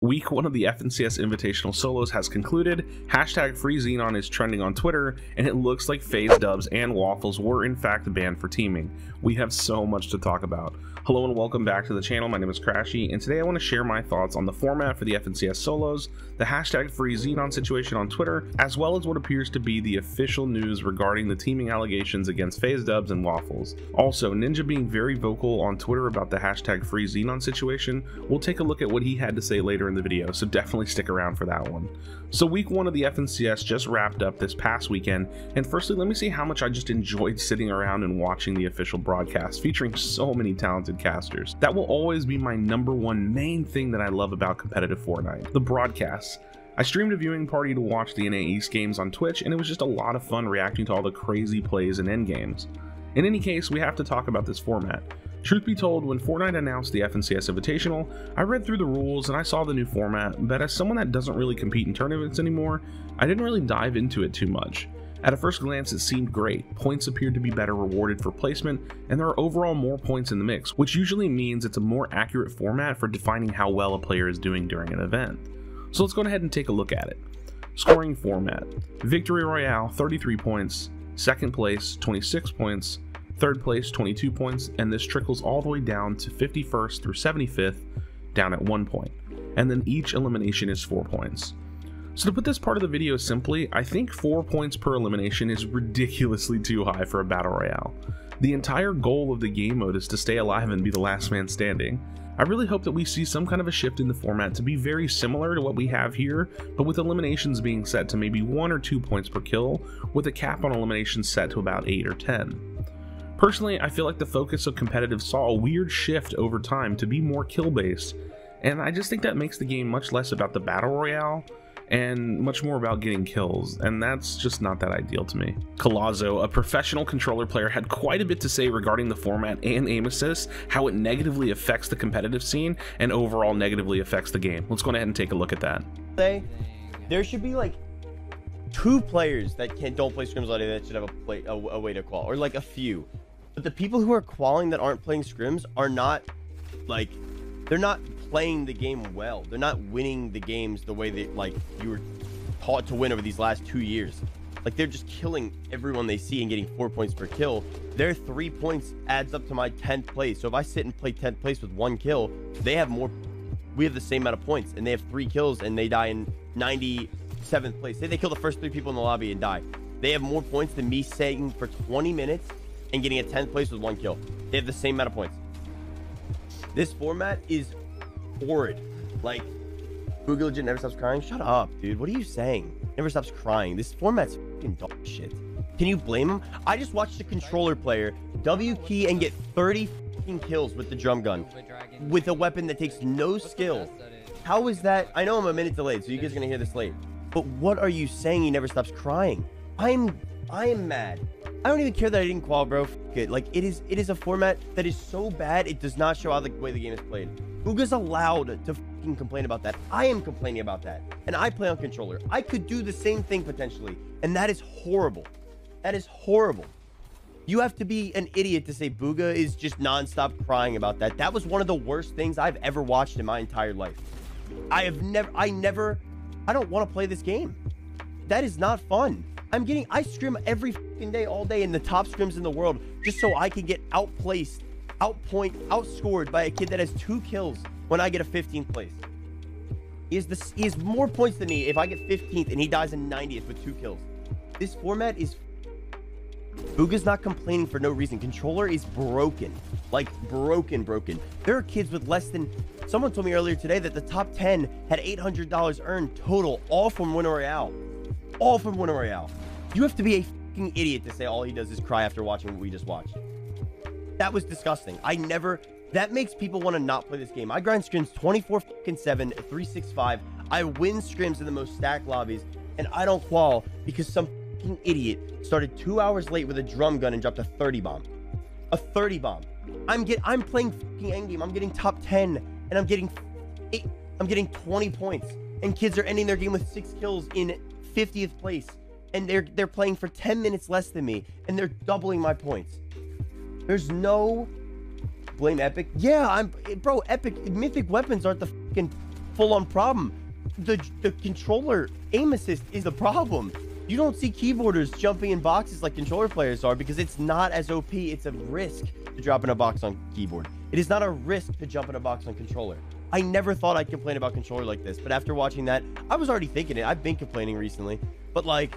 Week 1 of the FNCS Invitational Solos has concluded, hashtag FreeXenon is trending on Twitter, and it looks like FaZe Dubs and Waffles were in fact banned for teaming. We have so much to talk about. Hello and welcome back to the channel. My name is Krashy, and today I want to share my thoughts on the format for the FNCS Solos, the hashtag FreeXenon situation on Twitter, as well as what appears to be the official news regarding the teaming allegations against FaZe Dubs and Waffles. Also, Ninja being very vocal on Twitter about the hashtag FreeXenon situation. We'll take a look at what he had to say later in the video, so definitely stick around for that one. So week 1 of the FNCS just wrapped up this past weekend, and firstly let me say how much I just enjoyed sitting around and watching the official broadcast featuring so many talented casters. That will always be my #1 main thing that I love about competitive Fortnite, the broadcasts. I streamed a viewing party to watch the NA East games on Twitch, and it was just a lot of fun reacting to all the crazy plays and end games. In any case, we have to talk about this format. Truth be told, when Fortnite announced the FNCS Invitational, I read through the rules and I saw the new format, but as someone that doesn't really compete in tournaments anymore, I didn't really dive into it too much. At a first glance, it seemed great. Points appeared to be better rewarded for placement, and there are overall more points in the mix, which usually means it's a more accurate format for defining how well a player is doing during an event. So let's go ahead and take a look at it. Scoring format. Victory Royale, 33 points. Second place, 26 points. Third place, 22 points, and this trickles all the way down to 51st through 75th, down at 1 point. And then each elimination is 4 points. So to put this part of the video simply, I think 4 points per elimination is ridiculously too high for a battle royale. The entire goal of the game mode is to stay alive and be the last man standing. I really hope that we see some kind of a shift in the format to be very similar to what we have here, but with eliminations being set to maybe 1 or 2 points per kill, with a cap on eliminations set to about 8 or 10. Personally, I feel like the focus of competitive saw a weird shift over time to be more kill-based, and I just think that makes the game much less about the battle royale and much more about getting kills, and that's just not that ideal to me. Colazzo, a professional controller player, had quite a bit to say regarding the format and aim assist, how it negatively affects the competitive scene and overall negatively affects the game. Let's go ahead and take a look at that. There should be like 2 players that don't play scrims all day that should have a way to qual, or like a few. But the people who are qualling that aren't playing scrims are not, like, they're not playing the game well. They're not winning the games the way that, like, you were taught to win over these last 2 years. Like, they're just killing everyone they see and getting 4 points per kill. Their 3 points adds up to my 10th place. So if I sit and play 10th place with 1 kill, they have more. We have the same amount of points, and they have 3 kills, and they die in 97th place. Say they kill the first 3 people in the lobby and die. They have more points than me staying for 20 minutes and getting a 10th place with 1 kill. They have the same amount of points. This format is horrid. Like, Google Legit never stops crying. Shut up, dude. What are you saying? Never stops crying. This format's fucking dog shit. Can you blame him? I just watched a controller player W key and get 30 fucking kills with the drum gun with a weapon that takes no skill. How is that? I know I'm a minute delayed, so you guys are gonna hear this late. But what are you saying? He never stops crying. I am mad. I don't even care that I didn't qual, bro. F it. Like, it is a format that is so bad it does not show how the way the game is played. Booga's allowed to fucking complain about that. I am complaining about that, and I play on controller. I could do the same thing potentially, and that is horrible. That is horrible. You have to be an idiot to say Booga is just nonstop crying about that. That was one of the worst things I've ever watched in my entire life. I don't want to play this game. That is not fun. I scrim every fucking day, all day in the top scrims in the world just so I can get outplaced, outscored by a kid that has 2 kills when I get a 15th place. He has more points than me if I get 15th and he dies in 90th with 2 kills. This format is... Booga's not complaining for no reason. Controller is broken. Like, broken. There are kids with less than... Someone told me earlier today that the top 10 had $800 earned total, all from Winter Royale. All from Winter Royale. You have to be a fucking idiot to say all he does is cry after watching what we just watched. That was disgusting. That makes people want to not play this game. I grind scrims 24/7, 365. I win scrims in the most stacked lobbies, and I don't qual because some fucking idiot started 2 hours late with a drum gun and dropped a 30 bomb. A 30 bomb. I'm playing fucking endgame. I'm getting top 10, and I'm getting 20 points, and kids are ending their game with 6 kills in 50th place, and they're playing for 10 minutes less than me, and they're doubling my points. There's no blame Epic. Yeah, bro, Epic mythic weapons aren't the fucking full-on problem. The controller aim assist is the problem. You don't see keyboarders jumping in boxes like controller players are because it's not as OP. It's a risk to drop in a box on keyboard. It is not a risk to jump in a box on controller. I never thought I'd complain about controller like this, but after watching that, I was already thinking it. I've been complaining recently, but like,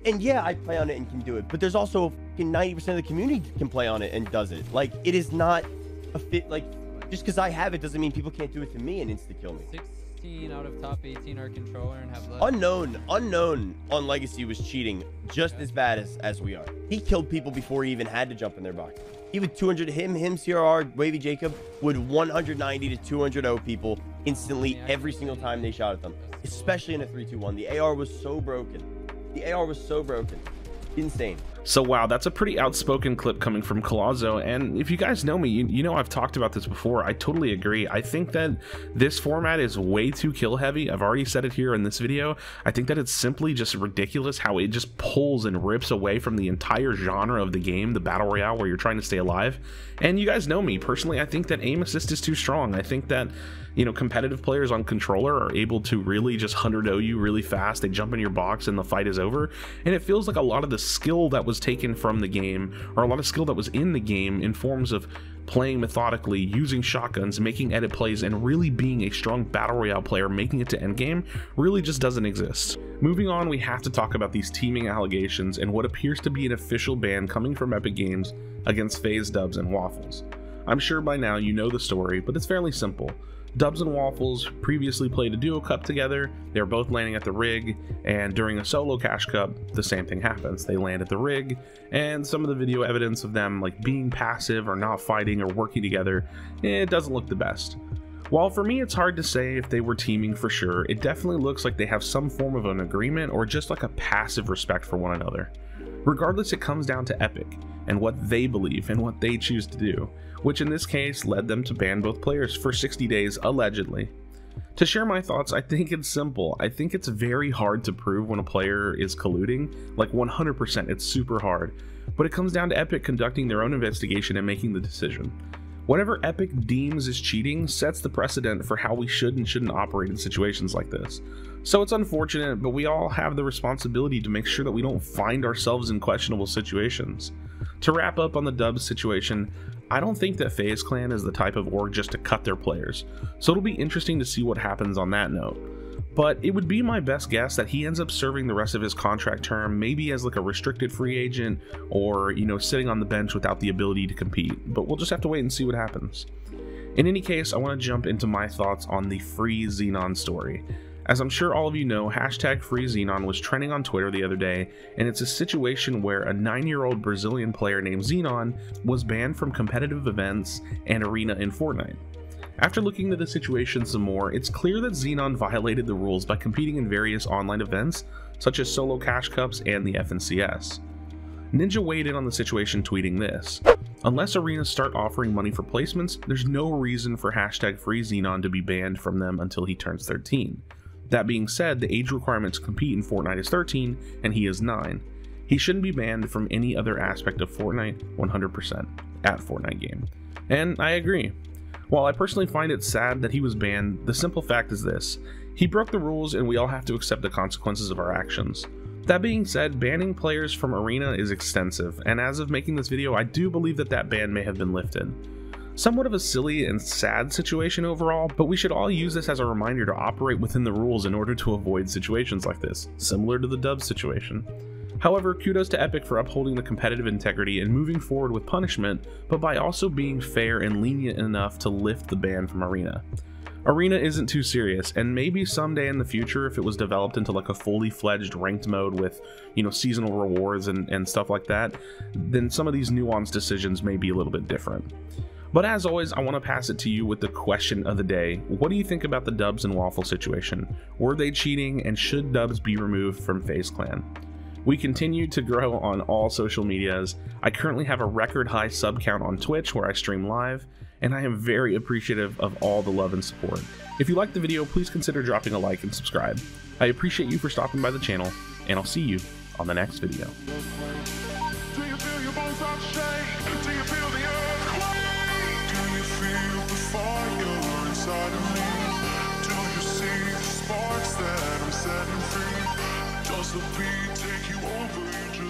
and yeah, I play on it and can do it, but there's also 90% of the community can play on it and does it. Like, it is not a fit. Like, just because I have it doesn't mean people can't do it to me and insta-kill me. 16 out of top 18 are controller and have less. Unknown on Legacy was cheating just as bad as we are. He killed people before he even had to jump in their box. He would 200 him, CRR, Wavy Jacob would 190 to 200 people instantly every single time they shot at them, especially in a 3-2-1. The AR was so broken. The AR was so broken. Insane. So wow, that's a pretty outspoken clip coming from Colazzo, and if you guys know me, you know I've talked about this before. I totally agree. I think that this format is way too kill heavy. I've already said it here in this video. I think that it's simply just ridiculous how it just pulls and rips away from the entire genre of the game, the battle royale where you're trying to stay alive. And you guys know me personally, I think that aim assist is too strong. I think that, you know, competitive players on controller are able to really just 100-0 you really fast. They jump in your box and the fight is over. And it feels like a lot of the skill that was taken from the game, or a lot of skill that was in the game in forms of playing methodically, using shotguns, making edit plays, and really being a strong battle royale player, making it to endgame, really just doesn't exist. Moving on, we have to talk about these teaming allegations and what appears to be an official ban coming from Epic Games against FaZe, Dubs, and Waffles. I'm sure by now you know the story, but it's fairly simple. Dubs and Waffles previously played a duo cup together. They were both landing at the rig, and during a solo cash cup, the same thing happens. They land at the rig, and some of the video evidence of them like being passive or not fighting or working together, it doesn't look the best. While for me it's hard to say if they were teaming for sure, it definitely looks like they have some form of an agreement or just like a passive respect for one another. Regardless, it comes down to Epic and what they believe and what they choose to do, which in this case led them to ban both players for 60 days, allegedly. To share my thoughts, I think it's simple. I think it's very hard to prove when a player is colluding, like 100%, it's super hard. But it comes down to Epic conducting their own investigation and making the decision. Whatever Epic deems is cheating sets the precedent for how we should and shouldn't operate in situations like this. So it's unfortunate, but we all have the responsibility to make sure that we don't find ourselves in questionable situations. To wrap up on the Dubs situation, I don't think that FaZe Clan is the type of org just to cut their players, so it'll be interesting to see what happens on that note. But it would be my best guess that he ends up serving the rest of his contract term, maybe as like a restricted free agent, or, you know, sitting on the bench without the ability to compete, but we'll just have to wait and see what happens. In any case, I want to jump into my thoughts on the Free Xenon story. As I'm sure all of you know, hashtag Free Xenon was trending on Twitter the other day, and it's a situation where a 9-year-old Brazilian player named Xenon was banned from competitive events and arena in Fortnite. After looking into the situation some more, it's clear that Xenon violated the rules by competing in various online events, such as solo cash cups and the FNCS. Ninja weighed in on the situation, tweeting this: "Unless arenas start offering money for placements, there's no reason for hashtag Free Xenon to be banned from them until he turns 13. That being said, the age requirement to compete in Fortnite is 13, and he is 9. He shouldn't be banned from any other aspect of Fortnite 100% at Fortnite game." And I agree. While I personally find it sad that he was banned, the simple fact is this: he broke the rules and we all have to accept the consequences of our actions. That being said, banning players from Arena is extensive, and as of making this video, I do believe that that ban may have been lifted. Somewhat of a silly and sad situation overall, but we should all use this as a reminder to operate within the rules in order to avoid situations like this, similar to the Dubs situation. However, kudos to Epic for upholding the competitive integrity and moving forward with punishment, but by also being fair and lenient enough to lift the ban from Arena. Arena isn't too serious, and maybe someday in the future, if it was developed into like a fully fledged ranked mode with, you know, seasonal rewards and stuff like that, then some of these nuanced decisions may be a little bit different. But as always, I want to pass it to you with the question of the day. What do you think about the Dubs and Waffle situation? Were they cheating, and should Dubs be removed from FaZe Clan? We continue to grow on all social medias. I currently have a record high sub count on Twitch where I stream live, and I am very appreciative of all the love and support. If you liked the video, please consider dropping a like and subscribe. I appreciate you for stopping by the channel, and I'll see you on the next video. Fire inside of me. the beat take you over, you just